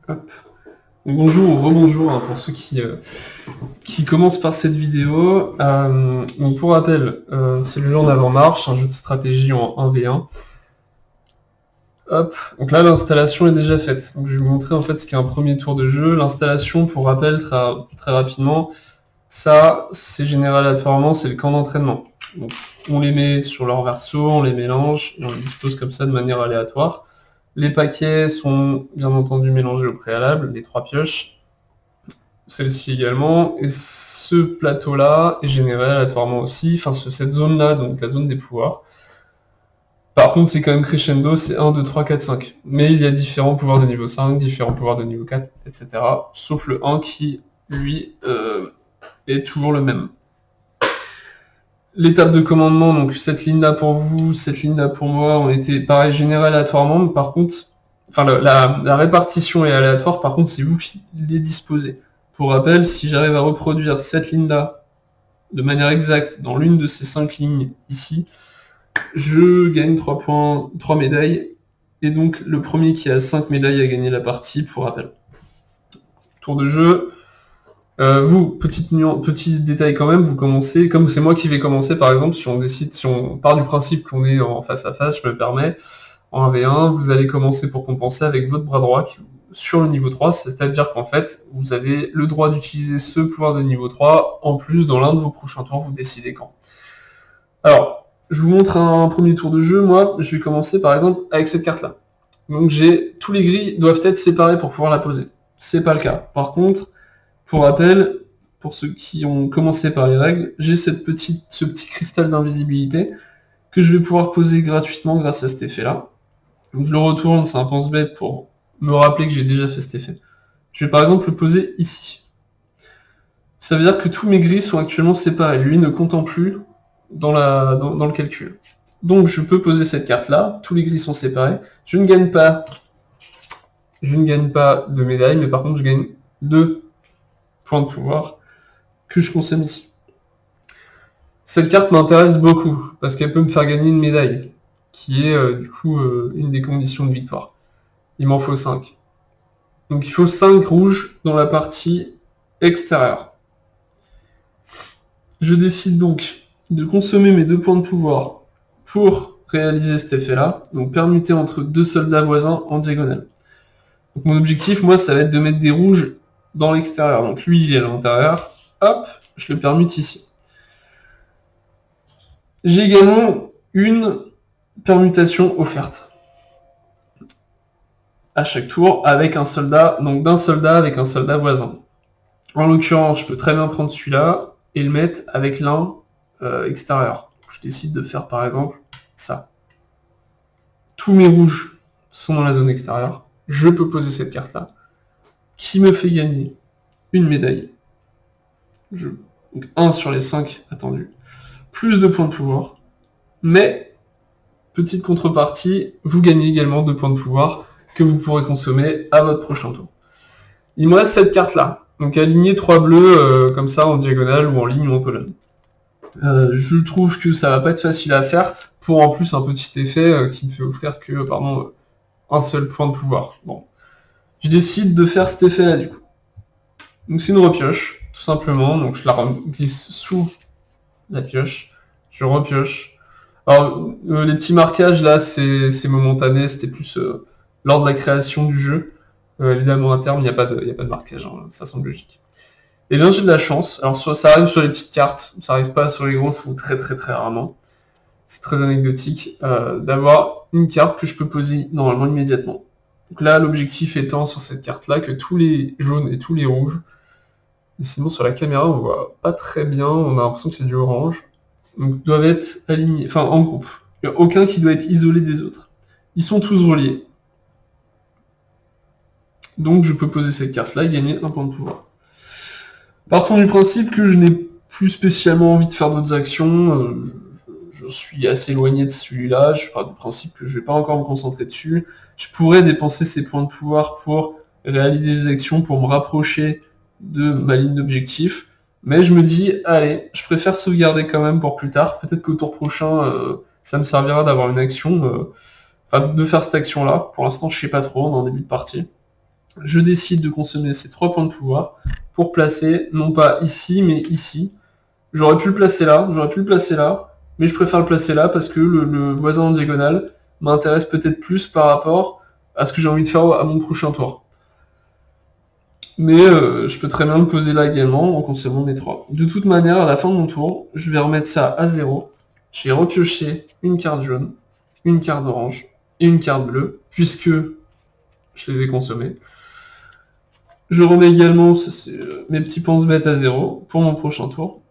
Hop. Bonjour ou rebonjour hein, pour ceux qui commencent par cette vidéo. Donc pour rappel, c'est le jeu en avant-marche, un jeu de stratégie en 1v1. Hop, donc là l'installation est déjà faite. Donc je vais vous montrer en fait ce qu'est un premier tour de jeu. L'installation, pour rappel, très rapidement, ça c'est généré aléatoirement, c'est le camp d'entraînement. Donc on les met sur leur verso, on les mélange et on les dispose comme ça de manière aléatoire. Les paquets sont bien entendu mélangés au préalable, les 3 pioches, celle-ci également, et ce plateau-là est généré aléatoirement aussi, enfin cette zone-là, donc la zone des pouvoirs. Par contre, c'est quand même crescendo, c'est 1, 2, 3, 4, 5. Mais il y a différents pouvoirs de niveau 5, différents pouvoirs de niveau 4, etc. Sauf le 1 qui, lui, est toujours le même. L'étape de commandement, donc cette ligne-là pour vous, cette ligne-là pour moi, ont été pareil générées aléatoirement, mais par contre, enfin la répartition est aléatoire, par contre c'est vous qui les disposez. Pour rappel, si j'arrive à reproduire cette ligne-là de manière exacte dans l'une de ces 5 lignes ici, je gagne 3 points, 3 médailles, et donc le premier qui a 5 médailles a gagné la partie, pour rappel. Tour de jeu. Vous, petit détail quand même, vous commencez, comme c'est moi qui vais commencer par exemple, si on part du principe qu'on est en face à face, je me permets, en 1v1, vous allez commencer pour compenser avec votre bras droit sur le niveau 3, c'est-à-dire qu'en fait, vous avez le droit d'utiliser ce pouvoir de niveau 3, en plus dans l'un de vos prochains tours, vous décidez quand. Alors, je vous montre un premier tour de jeu, moi, je vais commencer par exemple avec cette carte-là. Donc tous les gris doivent être séparés pour pouvoir la poser. C'est pas le cas. Par contre, pour rappel, pour ceux qui ont commencé par les règles, j'ai ce petit cristal d'invisibilité que je vais pouvoir poser gratuitement grâce à cet effet-là. Donc je le retourne, c'est un pense-bête pour me rappeler que j'ai déjà fait cet effet. Je vais par exemple le poser ici. Ça veut dire que tous mes gris sont actuellement séparés. Lui ne comptant plus dans le calcul. Donc je peux poser cette carte-là, tous les gris sont séparés. Je ne gagne pas de médaille, mais par contre je gagne 2 points de pouvoir que je consomme ici. Cette carte m'intéresse beaucoup, parce qu'elle peut me faire gagner une médaille, qui est du coup une des conditions de victoire. Il m'en faut 5. Donc il faut 5 rouges dans la partie extérieure. Je décide donc de consommer mes 2 points de pouvoir pour réaliser cet effet-là, donc permuter entre 2 soldats voisins en diagonale. Donc mon objectif, moi, ça va être de mettre des rouges dans l'extérieur. Donc lui, il est à l'intérieur. Hop, je le permute ici. J'ai également une permutation offerte à chaque tour avec un soldat, donc d'un soldat avec un soldat voisin. En l'occurrence, je peux très bien prendre celui-là et le mettre avec l'un extérieur. Je décide de faire par exemple ça. Tous mes rouges sont dans la zone extérieure. Je peux poser cette carte-là, qui me fait gagner une médaille. Donc 1 sur les 5 attendus. Plus de points de pouvoir. Mais, petite contrepartie, vous gagnez également 2 points de pouvoir que vous pourrez consommer à votre prochain tour. Il me reste cette carte-là. Donc aligner 3 bleus comme ça en diagonale ou en ligne ou en colonne. Je trouve que ça va pas être facile à faire pour en plus un petit effet qui me fait offrir que un seul point de pouvoir. Bon. Je décide de faire cet effet-là du coup. Donc c'est une repioche, tout simplement. Donc je la glisse sous la pioche. Je repioche. Alors les petits marquages là, c'est momentané, c'était plus lors de la création du jeu. Évidemment à terme, il n'y a pas de marquage, hein, ça semble logique. Et bien j'ai de la chance. Alors ça arrive sur les petites cartes, ça arrive pas sur les grosses ou très très très rarement. C'est très anecdotique d'avoir une carte que je peux poser normalement immédiatement. Donc là, l'objectif étant sur cette carte-là que tous les jaunes et tous les rouges, et sinon sur la caméra on voit pas très bien, on a l'impression que c'est du orange, donc doivent être alignés, enfin en groupe. Il n'y a aucun qui doit être isolé des autres. Ils sont tous reliés. Donc je peux poser cette carte-là et gagner un point de pouvoir. Partons du principe que je n'ai plus spécialement envie de faire d'autres actions, je suis assez éloigné de celui-là, je pars du principe que je vais pas encore me concentrer dessus. Je pourrais dépenser ces points de pouvoir pour réaliser des actions, pour me rapprocher de ma ligne d'objectif, mais je me dis, allez, je préfère sauvegarder quand même pour plus tard, peut-être qu'au tour prochain, ça me servira d'avoir une action, de faire cette action-là. Pour l'instant, je sais pas trop, on est en début de partie. je décide de consommer ces 3 points de pouvoir pour placer, non pas ici, mais ici. J'aurais pu le placer là, mais je préfère le placer là parce que le voisin en diagonale m'intéresse peut-être plus par rapport à ce que j'ai envie de faire à mon prochain tour. Mais je peux très bien le poser là également en consommant mes 3. De toute manière, à la fin de mon tour, je vais remettre ça à 0. J'ai repioché une carte jaune, une carte orange et une carte bleue, puisque je les ai consommés. Je remets également mes petits pense-bêtes à 0 pour mon prochain tour.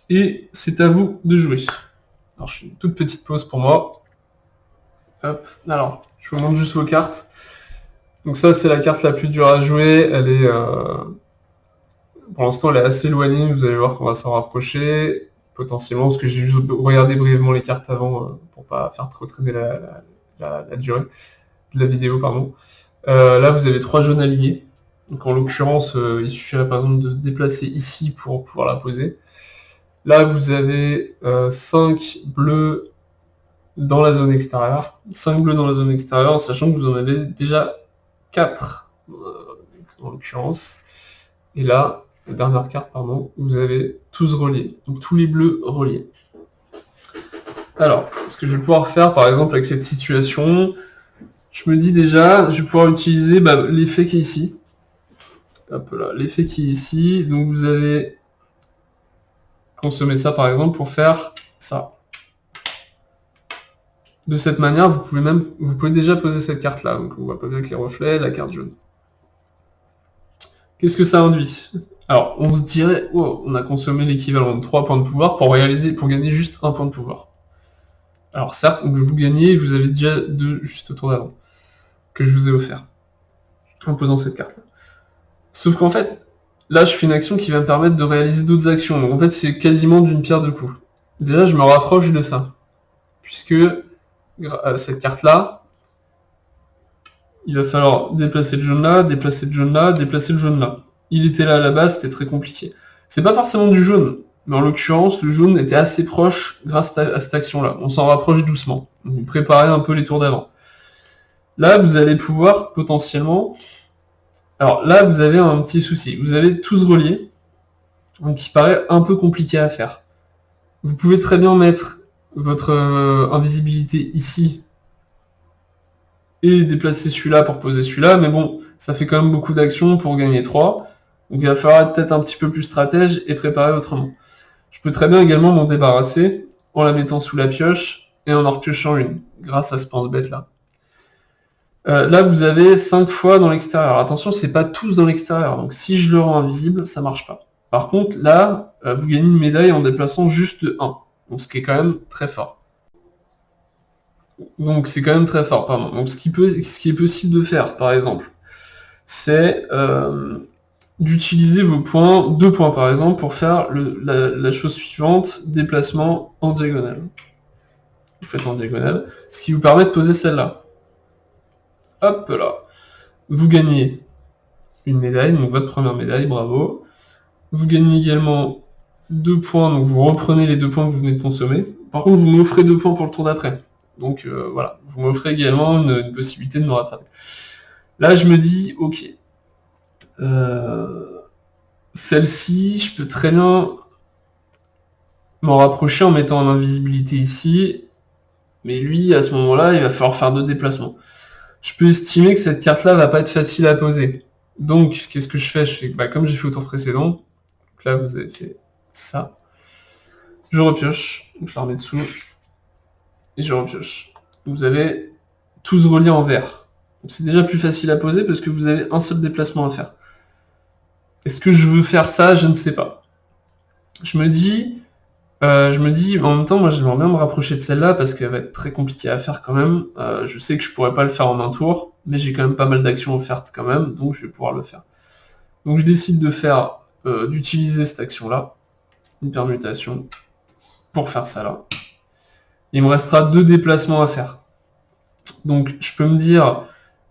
Et c'est à vous de jouer. Alors je fais une toute petite pause pour moi. Hop, alors, je vous montre juste vos cartes. Donc ça, c'est la carte la plus dure à jouer. Elle est... Pour l'instant, elle est assez éloignée. Vous allez voir qu'on va s'en rapprocher. Potentiellement, parce que j'ai juste regardé brièvement les cartes avant pour pas faire trop traîner la durée de la vidéo, pardon. Là, vous avez 3 jaunes alignés. Donc en l'occurrence, il suffirait par exemple de se déplacer ici pour pouvoir la poser. Là, vous avez 5 bleus dans la zone extérieure. 5 bleus dans la zone extérieure, sachant que vous en avez déjà 4 en l'occurrence. Et là, la dernière carte, pardon, vous avez tous reliés. Donc tous les bleus reliés. Alors, ce que je vais pouvoir faire, par exemple, avec cette situation, je me dis déjà, je vais pouvoir utiliser l'effet qui est ici. Hop là, l'effet qui est ici. Donc vous avez consommé ça, par exemple, pour faire ça. De cette manière, vous pouvez déjà poser cette carte-là. Donc on voit pas bien avec les reflets, la carte jaune. Qu'est-ce que ça induit? Alors, on se dirait, oh, on a consommé l'équivalent de 3 points de pouvoir pour gagner juste 1 point de pouvoir. Alors certes, vous gagnez, vous avez déjà 2 juste au tour d'avant, que je vous ai offert, en posant cette carte-là. Sauf qu'en fait, là, je fais une action qui va me permettre de réaliser d'autres actions. Donc en fait, c'est quasiment d'une pierre deux coups. Déjà, je me rapproche de ça. Puisque cette carte-là, il va falloir déplacer le jaune là, déplacer le jaune là, déplacer le jaune là. Il était là à la base, c'était très compliqué. C'est pas forcément du jaune, mais en l'occurrence, le jaune était assez proche grâce à cette action-là. On s'en rapproche doucement. Vous préparez un peu les tours d'avant. Là, vous allez pouvoir potentiellement... Alors là, vous avez un petit souci. Vous avez tous reliés, donc il paraît un peu compliqué à faire. Vous pouvez très bien mettre votre invisibilité ici et déplacer celui-là pour poser celui-là, mais bon, ça fait quand même beaucoup d'actions pour gagner 3. Donc il va falloir être peut-être un petit peu plus stratège et préparer autrement. Je peux très bien également m'en débarrasser en la mettant sous la pioche et en repiochant une, grâce à ce pense-bête là. Là, vous avez 5 fois dans l'extérieur. Attention, c'est pas tous dans l'extérieur, donc si je le rends invisible, ça marche pas. Par contre, là, vous gagnez une médaille en déplaçant juste le 1, donc ce qui est quand même très fort. Donc c'est quand même très fort, pardon. Donc ce qui est possible de faire, par exemple, c'est d'utiliser vos points, 2 points par exemple, pour faire la chose suivante, déplacement en diagonale. Vous faites en diagonale, ce qui vous permet de poser celle-là. Hop là. Vous gagnez une médaille, donc votre première médaille, bravo. Vous gagnez également 2 points, donc vous reprenez les 2 points que vous venez de consommer. Par contre, vous m'offrez 2 points pour le tour d'après. Donc voilà, vous m'offrez également une possibilité de me rattraper. Là, je me dis, ok, celle-ci, je peux très bien m'en rapprocher en mettant en invisibilité ici, mais lui, à ce moment-là, il va falloir faire 2 déplacements. Je peux estimer que cette carte-là va pas être facile à poser. Donc, qu'est-ce que je fais? Je fais comme j'ai fait au tour précédent, donc là, vous avez fait ça. Je repioche, je la remets dessous, et je repioche. Vous avez tous reliés en vert. C'est déjà plus facile à poser parce que vous avez un seul déplacement à faire. Est-ce que je veux faire ça? Je ne sais pas. Je me dis, en même temps, moi j'aimerais bien me rapprocher de celle-là parce qu'elle va être très compliquée à faire quand même. Je sais que je pourrais pas le faire en un tour, mais j'ai quand même pas mal d'actions offertes quand même, donc je vais pouvoir le faire. Donc je décide d'utiliser cette action-là, une permutation, pour faire ça là. Il me restera 2 déplacements à faire. Donc je peux me dire,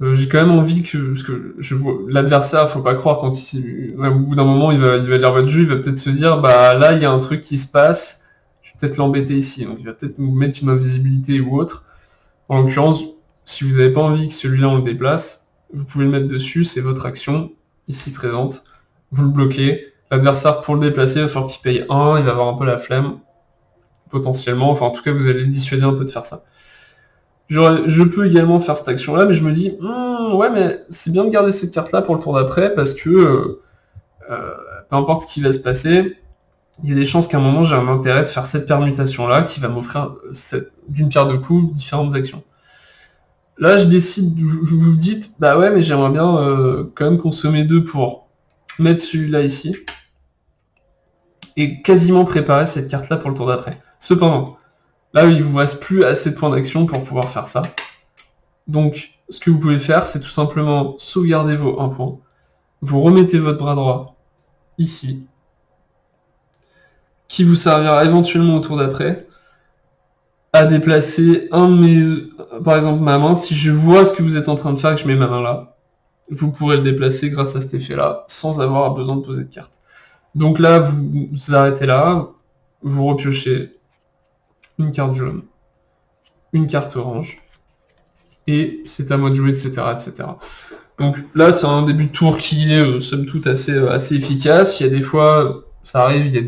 j'ai quand même envie parce que je vois l'adversaire, faut pas croire au bout d'un moment il va lire votre jeu, il va peut-être se dire là il y a un truc qui se passe, je vais peut-être l'embêter ici, donc il va peut-être nous mettre une invisibilité ou autre. En l'occurrence, si vous n'avez pas envie que celui-là on le déplace, vous pouvez le mettre dessus, c'est votre action, ici présente, vous le bloquez, l'adversaire pour le déplacer, il va falloir qu'il paye 1, il va avoir un peu la flemme, potentiellement, enfin en tout cas vous allez le dissuader un peu de faire ça. Je peux également faire cette action-là, mais je me dis, ouais, mais c'est bien de garder cette carte-là pour le tour d'après, parce que peu importe ce qui va se passer, il y a des chances qu'à un moment j'ai un intérêt de faire cette permutation-là, qui va m'offrir d'une pierre de coups différentes actions. Là, je décide, vous vous dites, bah ouais, mais j'aimerais bien quand même consommer 2 pour mettre celui-là ici, et quasiment préparer cette carte-là pour le tour d'après. Cependant, là, il vous reste plus assez de points d'action pour pouvoir faire ça. Donc, ce que vous pouvez faire, c'est tout simplement sauvegarder vos 1 point. Vous remettez votre bras droit ici, qui vous servira éventuellement au tour d'après à déplacer un de mes... Par exemple, ma main, si je vois ce que vous êtes en train de faire et que je mets ma main là, vous pourrez le déplacer grâce à cet effet-là, sans avoir besoin de poser de carte. Donc là, vous arrêtez là, vous repiochez une carte jaune, une carte orange, et c'est à moi de jouer, etc., etc. Donc là, c'est un début de tour qui est, somme toute, assez efficace. Il y a des fois, ça arrive, il y a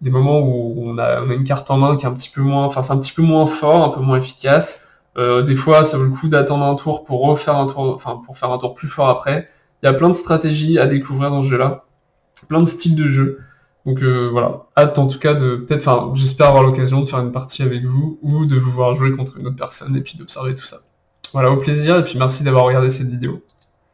des moments où on a une carte en main qui est un petit peu moins, enfin c'est un petit peu moins fort, un peu moins efficace. Des fois, ça vaut le coup d'attendre un tour pour refaire un tour, enfin pour faire un tour plus fort après. Il y a plein de stratégies à découvrir dans ce jeu-là, plein de styles de jeu. Donc voilà, hâte en tout cas de peut-être, enfin j'espère avoir l'occasion de faire une partie avec vous ou de vous voir jouer contre une autre personne et puis d'observer tout ça. Voilà, au plaisir et puis merci d'avoir regardé cette vidéo.